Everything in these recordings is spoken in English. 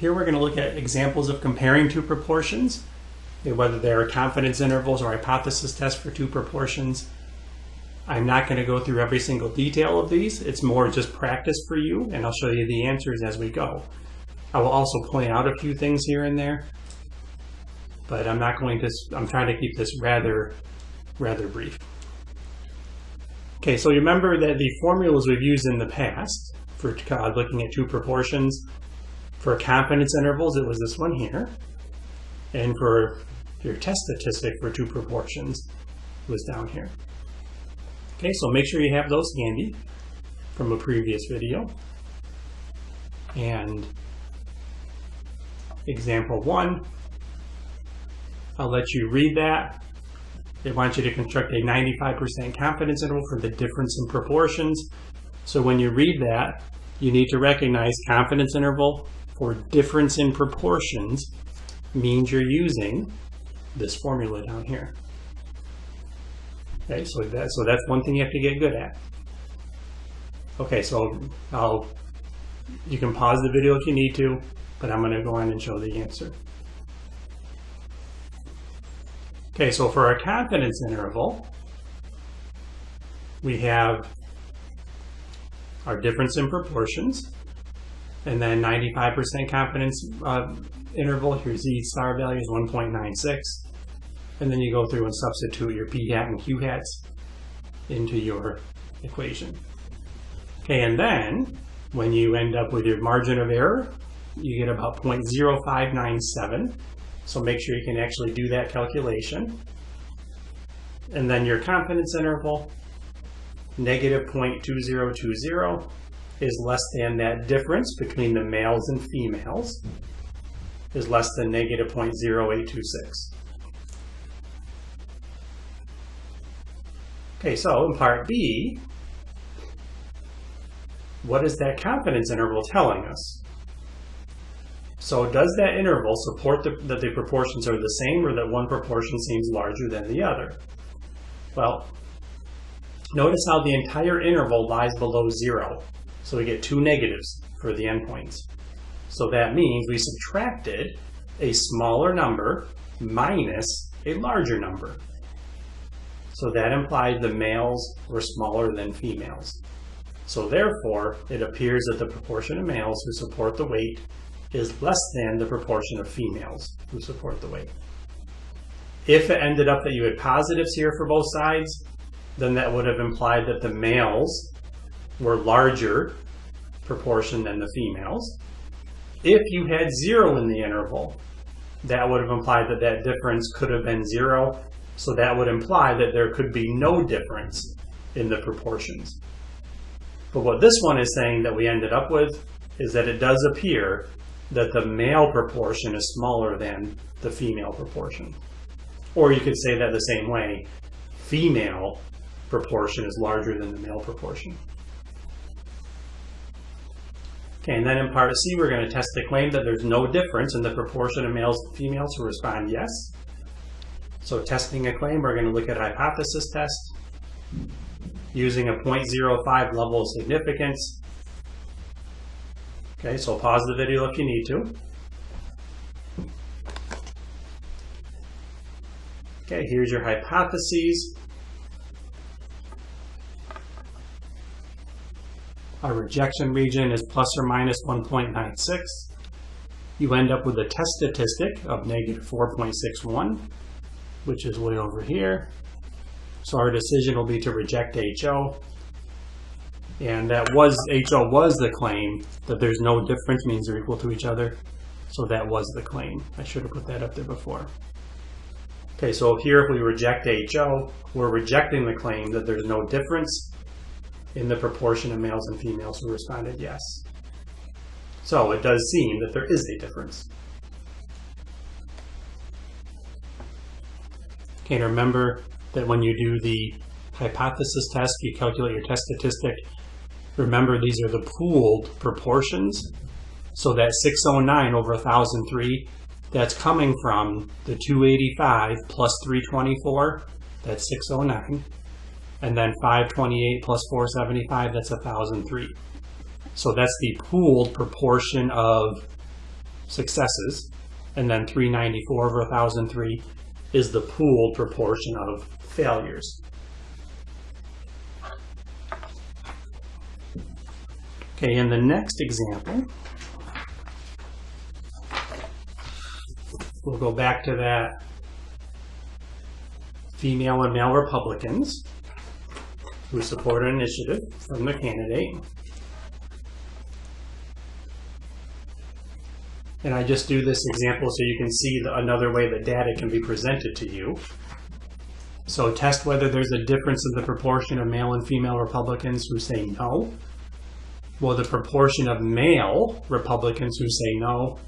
Here we're going to look at examples of comparing two proportions, whether they're confidence intervals or hypothesis tests for two proportions. I'm not going to go through every single detail of these. It's more just practice for you, and I'll show you the answers as we go. I will also point out a few things here and there, but I'm trying to keep this rather brief. Okay, so you remember that the formulas we've used in the past for looking at two proportions. For confidence intervals, it was this one here. And for your test statistic for two proportions, it was down here. Okay, so make sure you have those handy from a previous video. And example 1, I'll let you read that. They want you to construct a 95% confidence interval for the difference in proportions. So when you read that, you need to recognize confidence interval for difference in proportions means you're using this formula down here. Okay, so that's one thing you have to get good at. Okay, so you can pause the video if you need to, but I'm going to go on and show the answer. Okay, so for our confidence interval, we have our difference in proportions, and then 95% confidence interval, your Z star value is 1.96. And then you go through and substitute your P hat and Q hats into your equation. Okay, and then when you end up with your margin of error, you get about 0.0597. So make sure you can actually do that calculation. And then your confidence interval, negative 0.2020, is less than that difference between the males and females, is less than negative 0.0826. Okay, so in part B, what is that confidence interval telling us? So does that interval support that the proportions are the same, or that one proportion seems larger than the other? Well, notice how the entire interval lies below 0. So we get two negatives for the endpoints. So that means we subtracted a smaller number minus a larger number. So that implies the males were smaller than females. So therefore, it appears that the proportion of males who support the weight is less than the proportion of females who support the weight. If it ended up that you had positives here for both sides, then that would have implied that the males were larger proportion than the females. If you had 0 in the interval, that would have implied that that difference could have been 0. So that would imply that there could be no difference in the proportions. But what this one is saying that we ended up with is that it does appear that the male proportion is smaller than the female proportion. Or you could say that the same way, female proportion is larger than the male proportion. Okay, and then in part C, we're going to test the claim that there's no difference in the proportion of males and females who respond yes. So testing a claim, we're going to look at a hypothesis test using a 0.05 level of significance. Okay, so pause the video if you need to. Okay, here's your hypotheses. Our rejection region is plus or minus 1.96. You end up with a test statistic of negative 4.61, which is way over here. So our decision will be to reject HO. And that was, HO was the claim that there's no difference means they're equal to each other. So that was the claim. I should have put that up there before. Okay, so here if we reject HO, we're rejecting the claim that there's no difference in the proportion of males and females who responded yes. So it does seem that there is a difference. Okay, and remember that when you do the hypothesis test, you calculate your test statistic. Remember, these are the pooled proportions. So that 609 over 1,003, that's coming from the 285 plus 324, that's 609. And then 528 plus 475, that's 1,003. So that's the pooled proportion of successes, and then 394 over 1,003 is the pooled proportion of failures. Okay, in the next example, we'll go back to that female and male Republicans who support an initiative from the candidate. And I just do this example so you can see another way that data can be presented to you. So test whether there's a difference in the proportion of male and female Republicans who say no. Well, the proportion of male Republicans who say no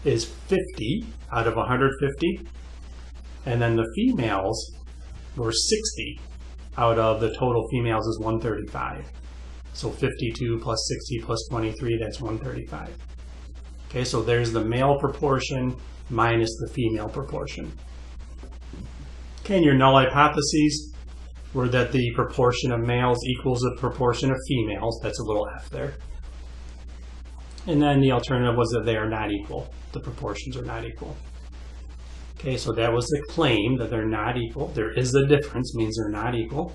is 50 out of 150. And then the females were 60 out of the total females is 135. So 52 plus 60 plus 23, that's 135. Okay, so there's the male proportion minus the female proportion. Okay, and your null hypotheses were that the proportion of males equals the proportion of females. That's a little f there. And then the alternative was that they are not equal. The proportions are not equal. Okay, so that was the claim that they're not equal. There is a difference, means they're not equal.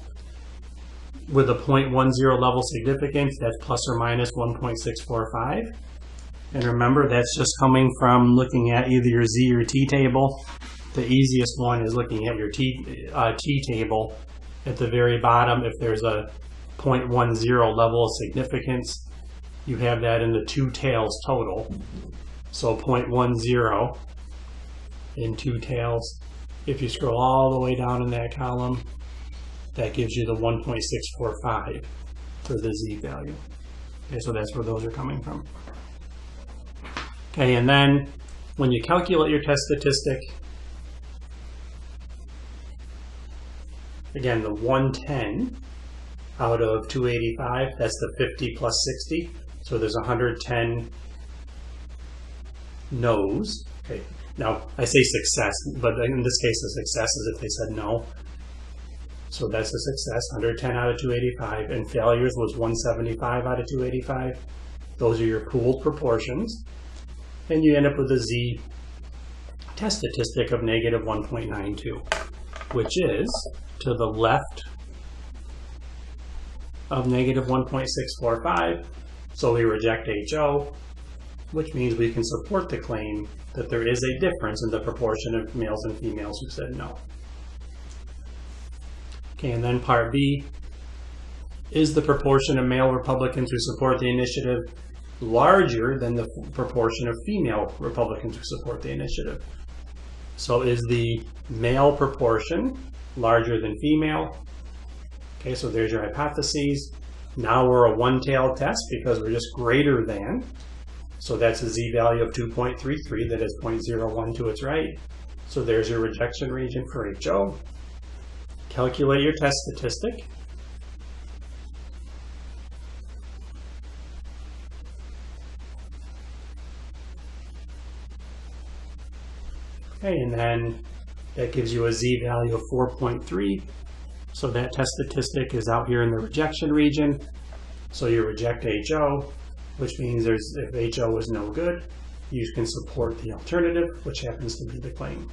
With a 0.10 level significance, that's plus or minus 1.645. And remember, that's just coming from looking at either your Z or T table. The easiest one is looking at your T table. At the very bottom, if there's a 0.10 level of significance, you have that in the two tails total. So 0.10 in two tails. If you scroll all the way down in that column, that gives you the 1.645 for the Z value. Okay, so that's where those are coming from. Okay, and then when you calculate your test statistic, again, the 110 out of 285, that's the 50 plus 60. So there's 110 no's. Okay, now I say success, but in this case, the success is if they said no. So that's a success, 110 out of 285, and failures was 175 out of 285. Those are your pooled proportions. And you end up with a Z test statistic of negative 1.92, which is to the left of negative 1.645. So we reject HO, which means we can support the claim that there is a difference in the proportion of males and females who said no. Okay, and then part B, is the proportion of male Republicans who support the initiative larger than the proportion of female Republicans who support the initiative? So is the male proportion larger than female? Okay, so there's your hypotheses. Now we're a one-tailed test because we're just greater than. So that's a Z value of 2.33 that is 0.01 to its right. So there's your rejection region for HO. Calculate your test statistic. Okay, and then that gives you a Z value of 4.3. So that test statistic is out here in the rejection region. So you reject HO, which means if HO is no good, you can support the alternative, which happens to be the claim.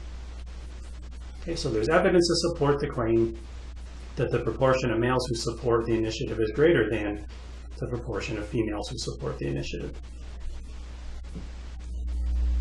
Okay, so there's evidence to support the claim that the proportion of males who support the initiative is greater than the proportion of females who support the initiative.